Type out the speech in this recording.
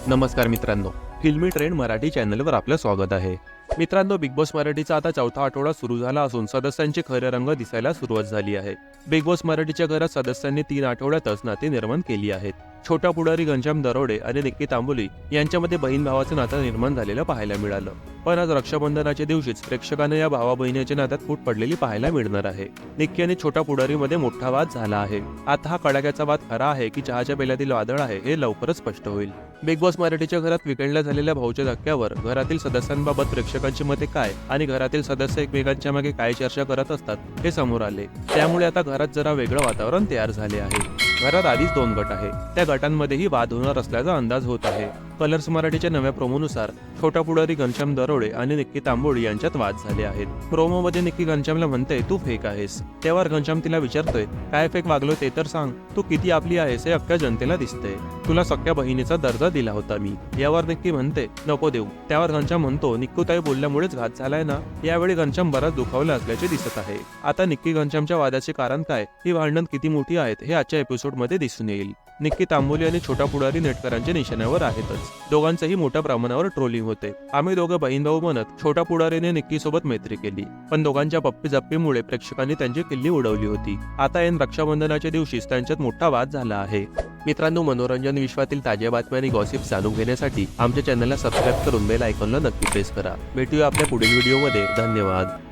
नमस्कार मित्रांनो, फिल्मी ट्रेंड मराठी चॅनलवर आपलं स्वागत आहे. मित्रांनो, बिग बॉस मराठीचा आता चौथा आठवडा सुरू झाला असून सदस्यांचे खरे रंग दिसायला सुरुवात झाली आहे. बिग बॉस मराठीच्या घरात सदस्यांनी 3 आठवड्यातच नाती निर्माण केली आहेत. छोटा पुढारी घनश्याम दरोडे आणि निक्की तांबोली यांच्यामध्ये बहीण भावाचं नातं निर्माण झालेलं पाहायला मिळालं. पण आज रक्षाबंधनाच्या दिवशीच प्रेक्षकांना या भावा बहिणीच्या नात्यात फूट पडलेली पाहायला मिळणार आहे. निक्की आणि छोटा पुढारीमध्ये मोठा वाद झाला आहे. आता हा कडाक्याचा वाद खरा आहे की चहाच्या पेल्यातील वादळ आहे हे लवकरच स्पष्ट होईल. बिग बॉस मराठीच्या घरात विकेंडला झालेल्या भाऊच्या धक्क्यावर घरातील सदस्यांबाबत प्रेक्षकांची मते काय आणि घरातील सदस्य एकमेकांच्या मागे काय चर्चा करत असतात हे समोर आले. त्यामुळे आता घरात जरा वेगळं वातावरण तयार झाले आहे. घरात आधीच 2 गट आहे. त्या गटांमध्येही वाद होणार असल्याचा अंदाज होत आहे. कलर्स मराठीच्या नव्या प्रोमोनुसार छोटा पुढारी घनश्याम दरोडे आणि निक्की तांबोळी यांच्यात वाद झाले आहेत. प्रोमोमध्ये निक्की घनश्यामला म्हणते तू फेक आहेस. त्यावर घनश्याम तिला विचारतोय काय फेक वागलो ते तर सांग. तू किती आपली आहेस हे अख्ख्या जनतेला दिसतंय. तुला सख्या बहिणीचा दर्जा दिला होता मी. यावर निक्की म्हणते नको देऊ. त्यावर घनश्याम म्हणतो निक्कूताई बोलल्यामुळेच घात झालाय ना. यावेळी घनश्याम बराच दुखावला असल्याचे दिसत आहे. आता निक्की घनश्यामच्या वादाचे कारण काय, ही भांडण किती मोठी आहेत हे आजच्या एपिसोडमध्ये दिसून येईल. निक्की तांबोली आणि छोटा पुढारी नेटकरांच्या निशाण्यावर आहेतच. दोघांचंही मोठ्या प्रमाणावर ट्रोलिंग होते. आम्ही दोघं बहीण भाऊ म्हणत छोटा पुढारीने निक्की सोबत मैत्री केली, पण दोघांच्या पप्पी जप्पीमुळे प्रेक्षकांनी त्यांची किल्ली उडवली होती. आता ऐन रक्षाबंधनाच्या दिवशीच त्यांच्यात मोठा वाद झाला आहे. मित्रांनो, मनोरंजन विश्वातील ताज्या बातम्या आणि गॉसिप जाणून घेण्यासाठी आमच्या चॅनलला सबस्क्राईब करून बेल आयकॉनला नक्की प्रेस करा. भेटूया आपल्या पुढील व्हिडिओमध्ये. धन्यवाद.